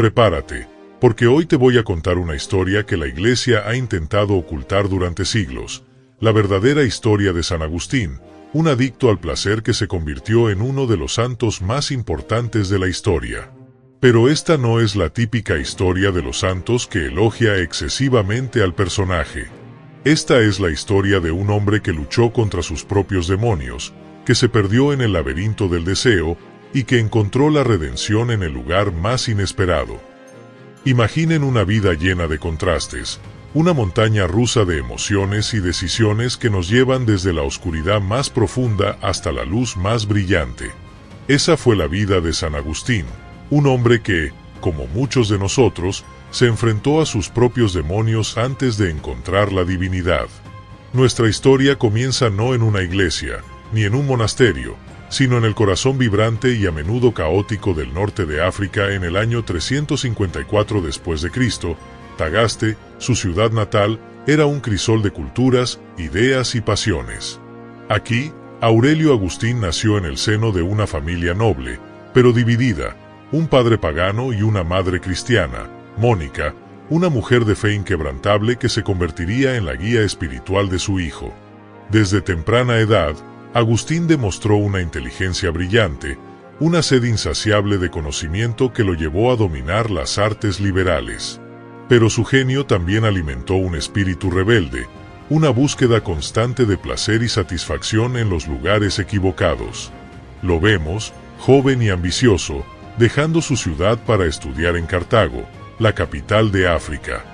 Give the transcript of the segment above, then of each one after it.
Prepárate, porque hoy te voy a contar una historia que la Iglesia ha intentado ocultar durante siglos, la verdadera historia de San Agustín, un adicto al placer que se convirtió en uno de los santos más importantes de la historia. Pero esta no es la típica historia de los santos que elogia excesivamente al personaje. Esta es la historia de un hombre que luchó contra sus propios demonios, que se perdió en el laberinto del deseo y que encontró la redención en el lugar más inesperado. Imaginen una vida llena de contrastes, una montaña rusa de emociones y decisiones que nos llevan desde la oscuridad más profunda hasta la luz más brillante. Esa fue la vida de San Agustín, un hombre que, como muchos de nosotros, se enfrentó a sus propios demonios antes de encontrar la divinidad. Nuestra historia comienza no en una iglesia, ni en un monasterio, sino en el corazón vibrante y a menudo caótico del norte de África en el año 354 después de Cristo. Tagaste, su ciudad natal, era un crisol de culturas, ideas y pasiones. Aquí, Aurelio Agustín nació en el seno de una familia noble, pero dividida, un padre pagano y una madre cristiana, Mónica, una mujer de fe inquebrantable que se convertiría en la guía espiritual de su hijo. Desde temprana edad, Agustín demostró una inteligencia brillante, una sed insaciable de conocimiento que lo llevó a dominar las artes liberales. Pero su genio también alimentó un espíritu rebelde, una búsqueda constante de placer y satisfacción en los lugares equivocados. Lo vemos, joven y ambicioso, dejando su ciudad para estudiar en Cartago, la capital de África.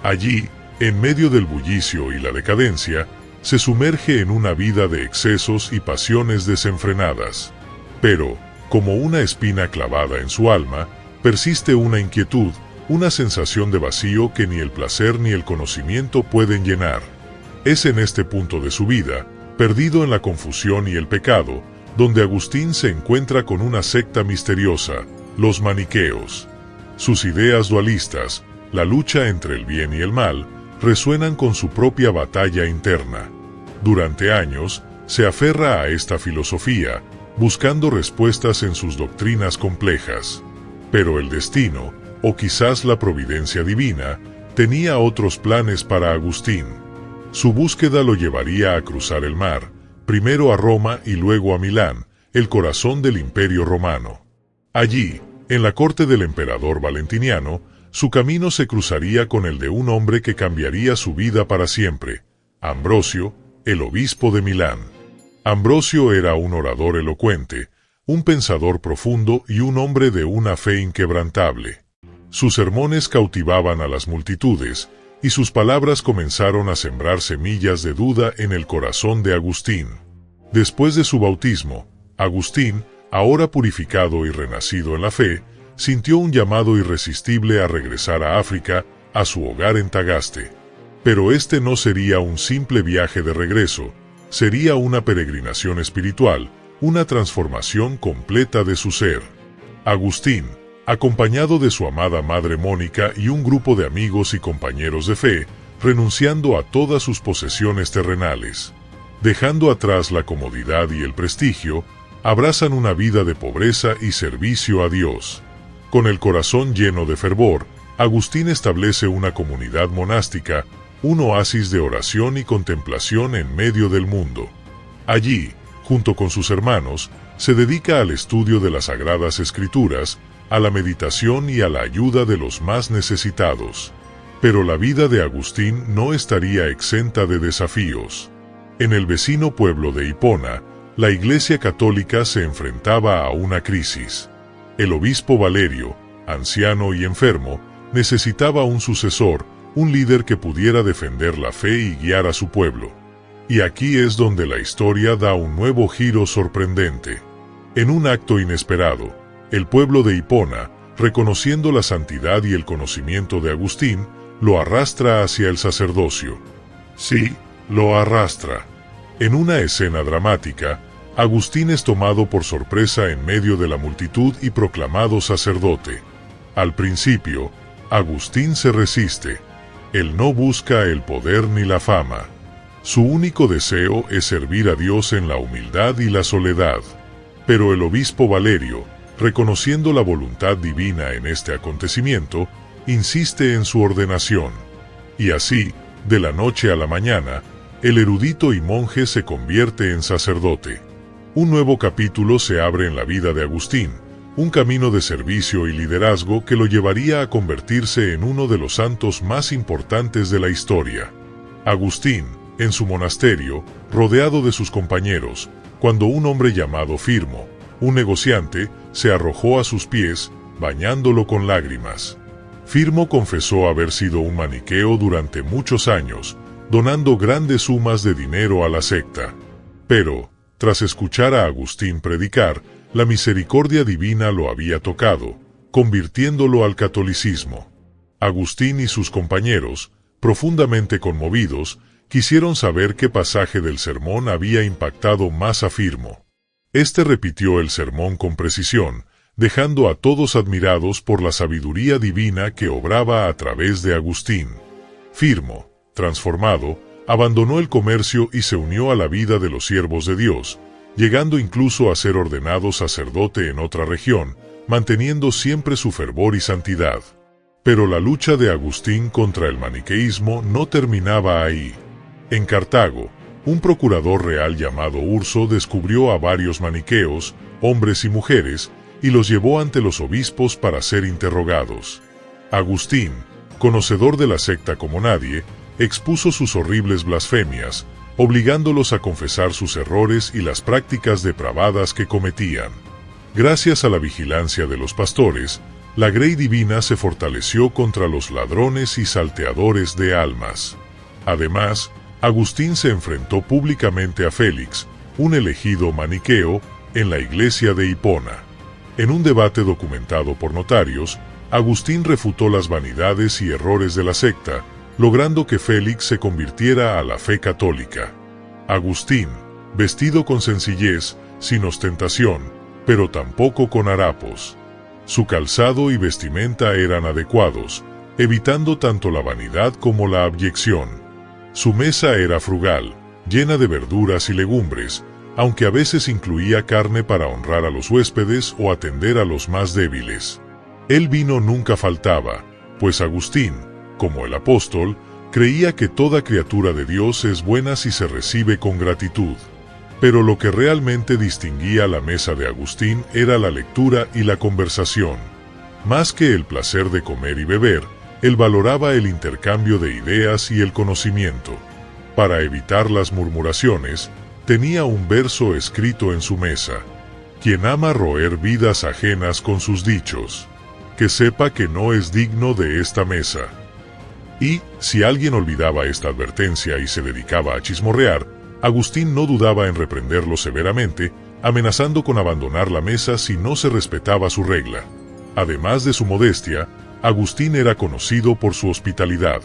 Allí, en medio del bullicio y la decadencia, se sumerge en una vida de excesos y pasiones desenfrenadas. Pero, como una espina clavada en su alma, persiste una inquietud, una sensación de vacío que ni el placer ni el conocimiento pueden llenar. Es en este punto de su vida, perdido en la confusión y el pecado, donde Agustín se encuentra con una secta misteriosa, los maniqueos. Sus ideas dualistas, la lucha entre el bien y el mal, resuenan con su propia batalla interna. Durante años, se aferra a esta filosofía, buscando respuestas en sus doctrinas complejas. Pero el destino, o quizás la providencia divina, tenía otros planes para Agustín. Su búsqueda lo llevaría a cruzar el mar, primero a Roma y luego a Milán, el corazón del Imperio Romano. Allí, en la corte del emperador Valentiniano, su camino se cruzaría con el de un hombre que cambiaría su vida para siempre, Ambrosio, el obispo de Milán. Ambrosio era un orador elocuente, un pensador profundo y un hombre de una fe inquebrantable. Sus sermones cautivaban a las multitudes, y sus palabras comenzaron a sembrar semillas de duda en el corazón de Agustín. Después de su bautismo, Agustín, ahora purificado y renacido en la fe, sintió un llamado irresistible a regresar a África, a su hogar en Tagaste. Pero este no sería un simple viaje de regreso, sería una peregrinación espiritual, una transformación completa de su ser. Agustín, acompañado de su amada madre Mónica y un grupo de amigos y compañeros de fe, renunciando a todas sus posesiones terrenales. Dejando atrás la comodidad y el prestigio, abrazan una vida de pobreza y servicio a Dios. Con el corazón lleno de fervor, Agustín establece una comunidad monástica, un oasis de oración y contemplación en medio del mundo. Allí, junto con sus hermanos, se dedica al estudio de las Sagradas Escrituras, a la meditación y a la ayuda de los más necesitados. Pero la vida de Agustín no estaría exenta de desafíos. En el vecino pueblo de Hipona, la Iglesia Católica se enfrentaba a una crisis. El obispo Valerio, anciano y enfermo, necesitaba un sucesor, un líder que pudiera defender la fe y guiar a su pueblo. Y aquí es donde la historia da un nuevo giro sorprendente. En un acto inesperado, el pueblo de Hipona, reconociendo la santidad y el conocimiento de Agustín, lo arrastra hacia el sacerdocio. Sí, lo arrastra. En una escena dramática, Agustín es tomado por sorpresa en medio de la multitud y proclamado sacerdote. Al principio, Agustín se resiste. Él no busca el poder ni la fama. Su único deseo es servir a Dios en la humildad y la soledad. Pero el obispo Valerio, reconociendo la voluntad divina en este acontecimiento, insiste en su ordenación. Y así, de la noche a la mañana, el erudito y monje se convierte en sacerdote. Un nuevo capítulo se abre en la vida de Agustín, un camino de servicio y liderazgo que lo llevaría a convertirse en uno de los santos más importantes de la historia. Agustín, en su monasterio, rodeado de sus compañeros, cuando un hombre llamado Firmo, un negociante, se arrojó a sus pies, bañándolo con lágrimas. Firmo confesó haber sido un maniqueo durante muchos años, donando grandes sumas de dinero a la secta. Pero, tras escuchar a Agustín predicar, la misericordia divina lo había tocado, convirtiéndolo al catolicismo. Agustín y sus compañeros, profundamente conmovidos, quisieron saber qué pasaje del sermón había impactado más a Firmo. Este repitió el sermón con precisión, dejando a todos admirados por la sabiduría divina que obraba a través de Agustín. Firmo, transformado, abandonó el comercio y se unió a la vida de los siervos de Dios, llegando incluso a ser ordenado sacerdote en otra región, manteniendo siempre su fervor y santidad. Pero la lucha de Agustín contra el maniqueísmo no terminaba ahí. En Cartago, un procurador real llamado Urso descubrió a varios maniqueos, hombres y mujeres, y los llevó ante los obispos para ser interrogados. Agustín, conocedor de la secta como nadie, expuso sus horribles blasfemias, obligándolos a confesar sus errores y las prácticas depravadas que cometían. Gracias a la vigilancia de los pastores, la grey divina se fortaleció contra los ladrones y salteadores de almas. Además, Agustín se enfrentó públicamente a Félix, un elegido maniqueo, en la iglesia de Hipona. En un debate documentado por notarios, Agustín refutó las vanidades y errores de la secta, logrando que Félix se convirtiera a la fe católica. Agustín, vestido con sencillez, sin ostentación, pero tampoco con harapos. Su calzado y vestimenta eran adecuados, evitando tanto la vanidad como la abyección. Su mesa era frugal, llena de verduras y legumbres, aunque a veces incluía carne para honrar a los huéspedes o atender a los más débiles. El vino nunca faltaba, pues Agustín, como el apóstol, creía que toda criatura de Dios es buena si se recibe con gratitud. Pero lo que realmente distinguía la mesa de Agustín era la lectura y la conversación. Más que el placer de comer y beber, él valoraba el intercambio de ideas y el conocimiento. Para evitar las murmuraciones, tenía un verso escrito en su mesa: quien ama roer vidas ajenas con sus dichos, que sepa que no es digno de esta mesa. Y, si alguien olvidaba esta advertencia y se dedicaba a chismorrear, Agustín no dudaba en reprenderlo severamente, amenazando con abandonar la mesa si no se respetaba su regla. Además de su modestia, Agustín era conocido por su hospitalidad.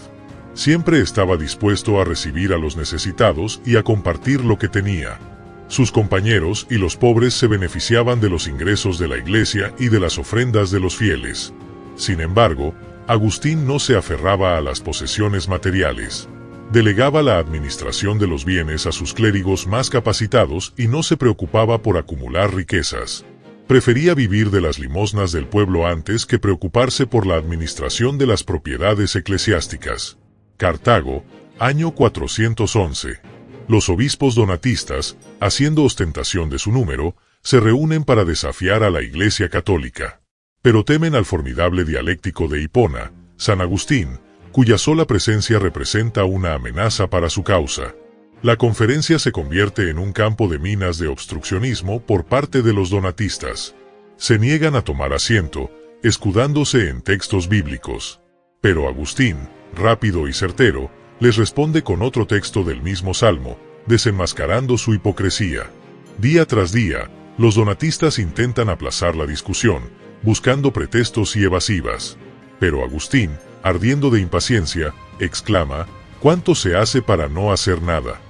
Siempre estaba dispuesto a recibir a los necesitados y a compartir lo que tenía. Sus compañeros y los pobres se beneficiaban de los ingresos de la iglesia y de las ofrendas de los fieles. Sin embargo, Agustín no se aferraba a las posesiones materiales. Delegaba la administración de los bienes a sus clérigos más capacitados y no se preocupaba por acumular riquezas. Prefería vivir de las limosnas del pueblo antes que preocuparse por la administración de las propiedades eclesiásticas. Cartago, año 411. Los obispos donatistas, haciendo ostentación de su número, se reúnen para desafiar a la Iglesia católica. Pero temen al formidable dialéctico de Hipona, San Agustín, cuya sola presencia representa una amenaza para su causa. La conferencia se convierte en un campo de minas de obstruccionismo por parte de los donatistas. Se niegan a tomar asiento, escudándose en textos bíblicos. Pero Agustín, rápido y certero, les responde con otro texto del mismo salmo, desenmascarando su hipocresía. Día tras día, los donatistas intentan aplazar la discusión, buscando pretextos y evasivas. Pero Agustín, ardiendo de impaciencia, exclama: ¿cuánto se hace para no hacer nada?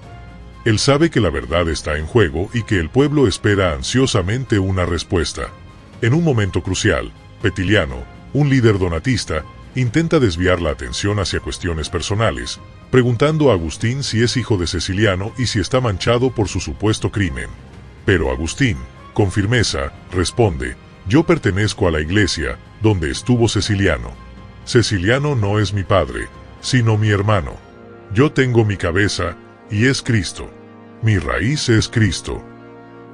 Él sabe que la verdad está en juego y que el pueblo espera ansiosamente una respuesta. En un momento crucial, Petiliano, un líder donatista, intenta desviar la atención hacia cuestiones personales, preguntando a Agustín si es hijo de Ceciliano y si está manchado por su supuesto crimen. Pero Agustín, con firmeza, responde: Yo pertenezco a la iglesia donde estuvo Ceciliano. Ceciliano no es mi padre, sino mi hermano. Yo tengo mi cabeza, y es Cristo. Mi raíz es Cristo.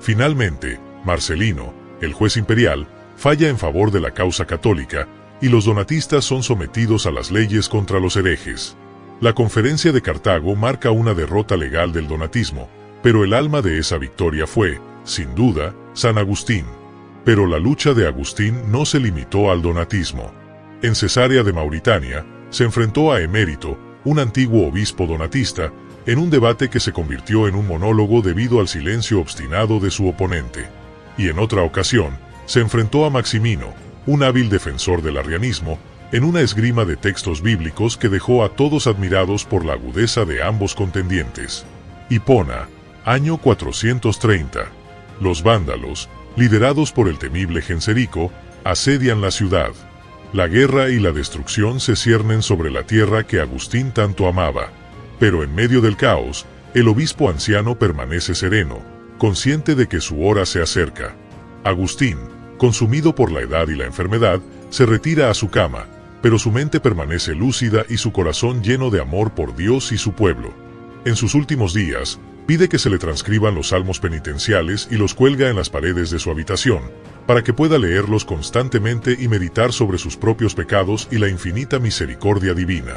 Finalmente, Marcelino, el juez imperial, falla en favor de la causa católica, y los donatistas son sometidos a las leyes contra los herejes. La Conferencia de Cartago marca una derrota legal del donatismo, pero el alma de esa victoria fue, sin duda, San Agustín. Pero la lucha de Agustín no se limitó al donatismo. En Cesarea de Mauritania, se enfrentó a Emérito, un antiguo obispo donatista, en un debate que se convirtió en un monólogo debido al silencio obstinado de su oponente. Y en otra ocasión, se enfrentó a Maximino, un hábil defensor del arrianismo, en una esgrima de textos bíblicos que dejó a todos admirados por la agudeza de ambos contendientes. Hipona, año 430. Los vándalos, liderados por el temible Genserico, asedian la ciudad. La guerra y la destrucción se ciernen sobre la tierra que Agustín tanto amaba. Pero en medio del caos, el obispo anciano permanece sereno, consciente de que su hora se acerca. Agustín, consumido por la edad y la enfermedad, se retira a su cama, pero su mente permanece lúcida y su corazón lleno de amor por Dios y su pueblo. En sus últimos días, pide que se le transcriban los salmos penitenciales y los cuelga en las paredes de su habitación, para que pueda leerlos constantemente y meditar sobre sus propios pecados y la infinita misericordia divina.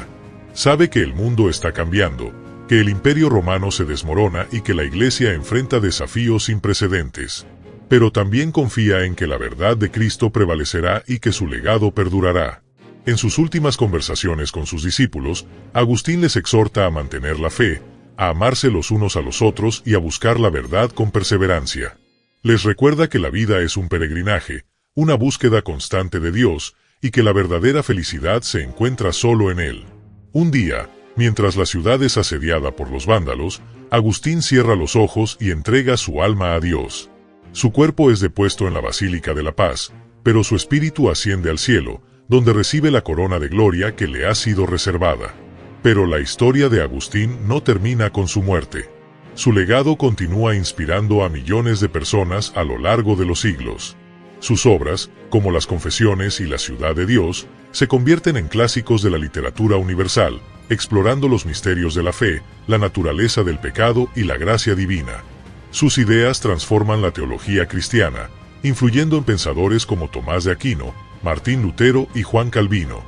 Sabe que el mundo está cambiando, que el imperio romano se desmorona y que la Iglesia enfrenta desafíos sin precedentes. Pero también confía en que la verdad de Cristo prevalecerá y que su legado perdurará. En sus últimas conversaciones con sus discípulos, Agustín les exhorta a mantener la fe, a amarse los unos a los otros y a buscar la verdad con perseverancia. Les recuerda que la vida es un peregrinaje, una búsqueda constante de Dios, y que la verdadera felicidad se encuentra solo en Él. Un día, mientras la ciudad es asediada por los vándalos, Agustín cierra los ojos y entrega su alma a Dios. Su cuerpo es depuesto en la Basílica de la Paz, pero su espíritu asciende al cielo, donde recibe la corona de gloria que le ha sido reservada. Pero la historia de Agustín no termina con su muerte. Su legado continúa inspirando a millones de personas a lo largo de los siglos. Sus obras, como las Confesiones y La Ciudad de Dios, se convierten en clásicos de la literatura universal, explorando los misterios de la fe, la naturaleza del pecado y la gracia divina. Sus ideas transforman la teología cristiana, influyendo en pensadores como Tomás de Aquino, Martín Lutero y Juan Calvino.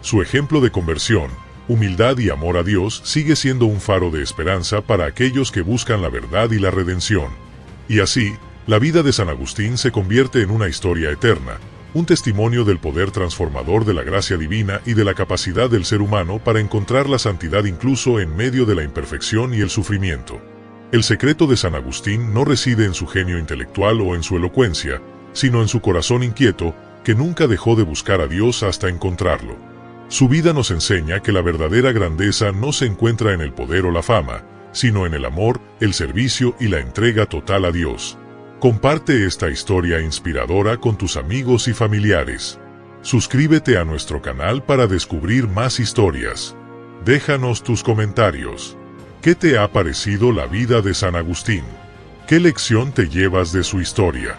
Su ejemplo de conversión, humildad y amor a Dios sigue siendo un faro de esperanza para aquellos que buscan la verdad y la redención. Y así, la vida de San Agustín se convierte en una historia eterna, un testimonio del poder transformador de la gracia divina y de la capacidad del ser humano para encontrar la santidad incluso en medio de la imperfección y el sufrimiento. El secreto de San Agustín no reside en su genio intelectual o en su elocuencia, sino en su corazón inquieto, que nunca dejó de buscar a Dios hasta encontrarlo. Su vida nos enseña que la verdadera grandeza no se encuentra en el poder o la fama, sino en el amor, el servicio y la entrega total a Dios. Comparte esta historia inspiradora con tus amigos y familiares. Suscríbete a nuestro canal para descubrir más historias. Déjanos tus comentarios. ¿Qué te ha parecido la vida de San Agustín? ¿Qué lección te llevas de su historia?